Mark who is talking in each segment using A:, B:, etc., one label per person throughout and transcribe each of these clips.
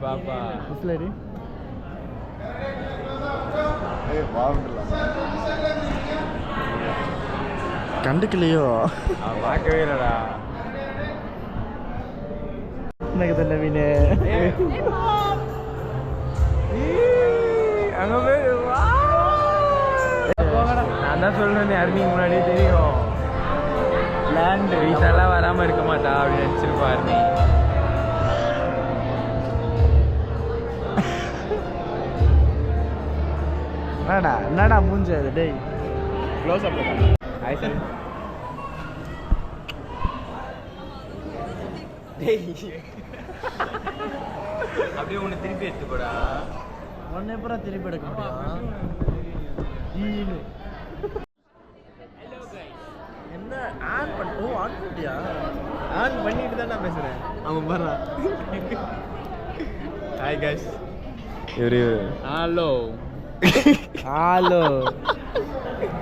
A: பாப்பா
B: விசிலடி கண்டுக்கலையோ
A: பார்க்கவே இல்லடா
B: எனக்கு தான் நவீனு
A: அங்க போய் நான் தான் சொல்றேன் அருமைக்கு முன்னாடியே தெரியும் லேண்ட் வீட்டெல்லாம் வராம இருக்க மாட்டா அப்படின்னு நினைச்சிருப்பா அருமி
B: என்னடா மூஞ்சு அது டேய்
A: க்ளோஸ் அப் ஹாய் சார் டேய் அப்படியே ஒன்று திருப்பி எடுத்துக்கூடா
B: ஒன்னே அப்புறம் திருப்பி எடுக்க முடியும் என்ன ஆன் பண்ணிட்டோம் ஆன் பண்ணிட்டியா
A: ஆன் பண்ணிட்டு தான் நான் பேசுகிறேன் அவன் பாரு ஹாய் கைஸ் இவரு ஹலோ
B: ஹலோ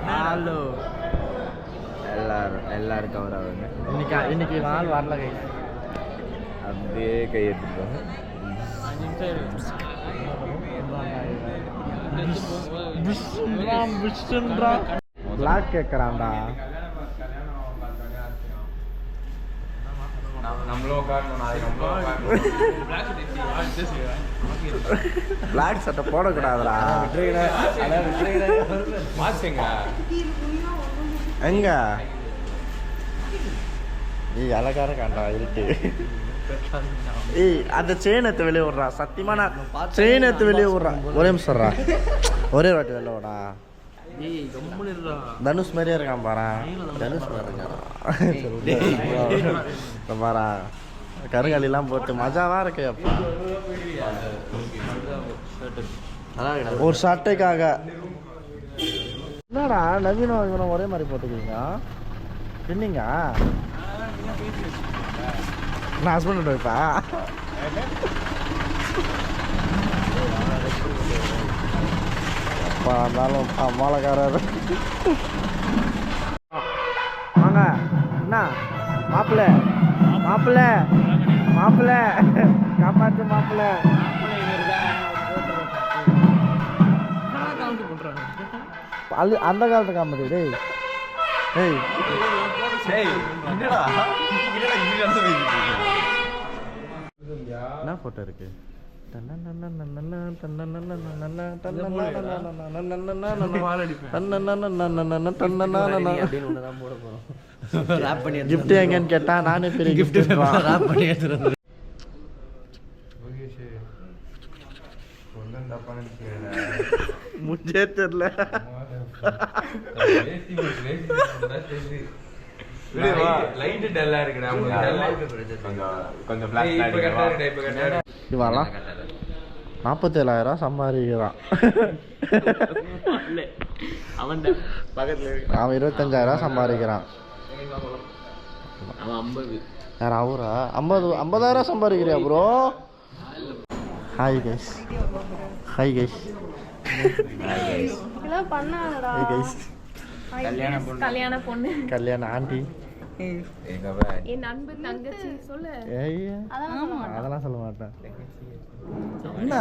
B: ஹலோ
A: எல்லாரும் கவர் ஆகுங்க
B: இன்னைக்கு நாள் வரல கை
A: அப்படியே கை எடுத்துருக்கோம்
B: பிளாக் கேட்குறான்டா
A: நம்மளும்
B: பிளாக் சட்டை போடக்கூடாதுடா
A: மாசுங்க
B: எங்க ஏய் அழகார காண்டா இருக்கு ஏய் அந்த செயின் எடுத்து வெளியே விட்றா சத்தியமா நான் செயின் எடுத்து வெளியே விட்றான் ஒரே நிமிஷம்டா ஒரே வாட்டி வெளில விடா தனுஷ் மாதிரியே இருக்கான் பாரா தனுஷ் மாதிரி இருக்கான் பாரா கருங்காலிலாம் போட்டு மஜாவா இருக்கு அப்பா ஒரு சட்டைக்காக என்னடா நவீனம் இவனும் ஒரே மாதிரி போட்டுக்கிறீங்க என்னங்க நான் ஹஸ்பண்ட் வைப்பா அப்பா இருந்தாலும் மாலைக்காரர் வாங்க என்ன மாப்பிள்ள மாப்பிள்ள மாப்பிள்ள காப்பாற்று மாப்பிள்ள அந்த காலத்து காமெடி டேய் ஏய் என்ன போட்டோ இருக்கு கிஃப்ட் எங்கன்னு கேட்டா நானே பெரிய கிஃப்ட் பண்ணி எடுத்துட்டு முன்னே தெரியல
A: லைட் டல்லா இருக்குடா கொஞ்சம் ஃபிளாஷ்
B: இவாலாம் 47,000 சம்பாதிக்கிறான்
A: அவன் பக்கத்துல
B: அவன் 25,000 சம்பாதிக்கிறான் யார் அவரா 50,000 சம்பாதிக்கிறியா bro hi guys hi guys hi guys
C: கல்யாண பொண்ணு
B: கல்யாண ஆண்டி
C: என் அன்பு தங்கச்சி சொல்லு
B: அதெல்லாம் சொல்ல மாட்டேன் என்ன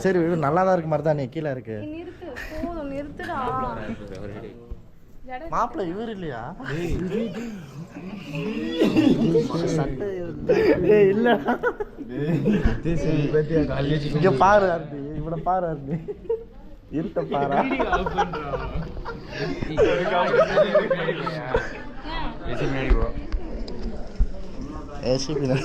B: சரி நல்லா தான் இருக்கு மாதிரி தான் நீ கீழே இருக்கு
C: நிறுத்துடா
B: மாப்பிள்ள இவர் இல்லையா இல்ல இங்க பாரு அருணி இவட பாரு அருணி இருட்ட பாரா ஏசி பின்னாடி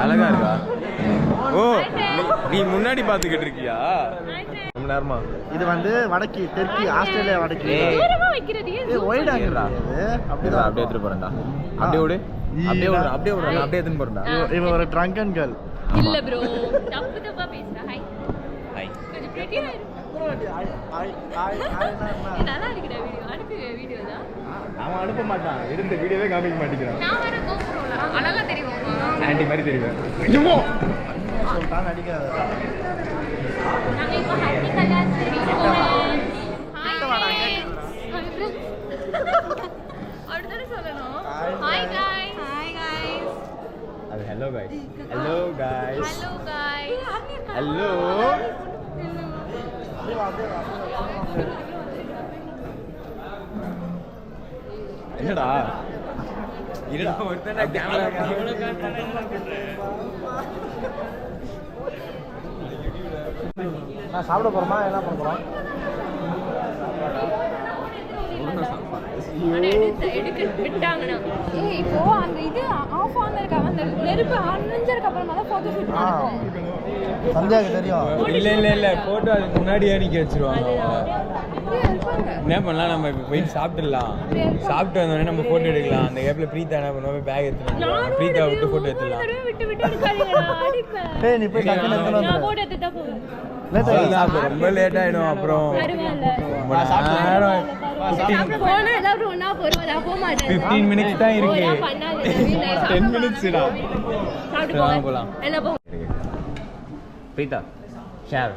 A: அழகா இருக்கா ஓ நீ முன்னாடி பாத்துக்கிட்டு இருக்கியா? ரொம்ப நேரமா.
B: இது வந்து வடக்கு தெற்கு ஆஸ்திரேலியா வடக்கு.
C: தூரமா வைக்கிறது
B: ஒயிடாங்கடா
A: அப்படியே எடுத்துட்டு போறேன்டா. அப்படியே விடு. அப்படியே விடு. அப்படியே விடு. அப்படியே எடுத்துட்டு போறேன்டா.
B: இவன் ஒரு ட்ரங்கன் கேர்ள்.
C: இல்ல ப்ரோ தப்பு தப்பா பேசுற. ஹை கொஞ்சம் பிரெட்டியா நல்லா இருக்குடா வீடியோ. அனுப்பி வீடியோ தான்.
A: அவன் அனுப்ப மாட்டான். இருந்த வீடியோவே காமிக்க மாட்டேங்கிறான்.
C: நான் வேற கோபுரம்ல அழகா தெரியுமா?
A: ஆன்ட்டி மாதிரி தெரியும். ஐயோ
B: சொல்றான் அடிக்காத.
C: நாங்க இப்போ ஹாப்பி கலர் போறோம். அடுத்து சொல்லணும். Hi guys. Hi guys.
A: அது hello guys. Hello guys.
C: Hello guys.
A: Hello. என்னடா? இருடா ஒருத்தனே கேமரா
B: நான் சாப்பிட போறோமா என்ன பண்ண போறோம்?
C: எடுக்க விட்டாங்கனா இப்போ அந்த இது ஆஃப் ஆனதுக்கு அந்த நெருப்பு அணைஞ்சதுக்கு அப்புறமா தான் போட்டோ ஷூட் நடக்கும்.
B: சந்தியாக்கு தெரியும்.
A: இல்ல போட்டோ அதுக்கு முன்னாடியே நிக்க வச்சிருவாங்க. என்ன பண்ணலாம், நம்ம இப்போ போயிட்டு சாப்பிட்டுடலாம். சாப்பிட்டு வந்தோடனே நம்ம போட்டோ எடுக்கலாம். அந்த கேப்ல பிரீத்தா என்ன பண்ணுவோம், பேக் எடுத்துக்கலாம். பிரீத்தா விட்டு போட்டோ எடுத்துலாம்.
C: விட்டு எடுக்காதீங்கடா அடிப்பேன்.
B: டேய் நீ போய் டக்குனு எடுத்து
C: நான்
B: வந்து.
C: போட்டோ எடுத்துட்டா போவேன்.
A: ரொம்ப லேட் ஆயிடும். அப்புறம்
C: போனா ஏதாவது ஒண்ணா போறதா போக மாட்டேன்.
A: 15 minutes தான் இருக்கு. 10 minutes டா.
C: சாப்பிட்டு போலாம். எல்லாம் போ.
A: பிரீத்தா ஷேர்.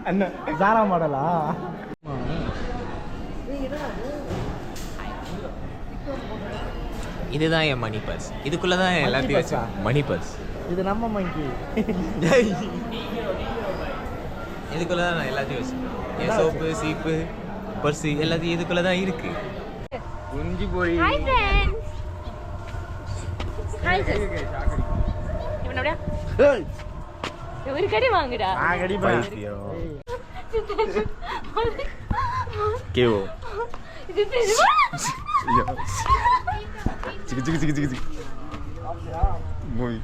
B: அண்ணா ஜாரா மாடலா?
D: இதுதான் என் மணி பர்ஸ். இதுக்குள்ள தான் எல்லாத்தையும் வச்சு மணி பர்ஸ்.
B: இது நம்ம மங்கி.
D: இதுக்குள்ள தான் நான் எல்லாத்தையும் வச்சுருக்கேன். என் சோப்பு சீப்பு பர்ஸு எல்லாத்தையும் இதுக்குள்ள தான் இருக்கு.
A: குஞ்சு போய்
C: ஹாய் फ्रेंड्स. Hi sir. இவனோட
B: ஏய்
C: ஒரு கடி வாங்குடா.
B: நான் கடிப்பேன்.
A: கேவோ
C: இது தெரியுமா?
A: சிக்கு மூவி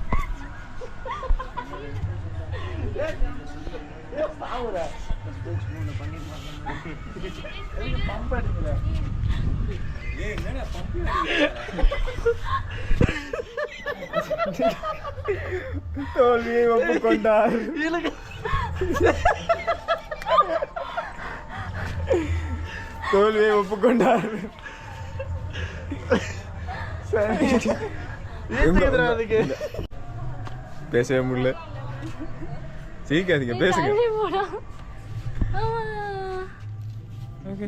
A: தோல்வியை ஒப்புக்கொண்டார். தோல்வியை ஒப்புக்கொண்டார். பேசவே முடியல. சிரிக்காதீங்க, பேசுங்க.
C: போடா.
A: ஓகே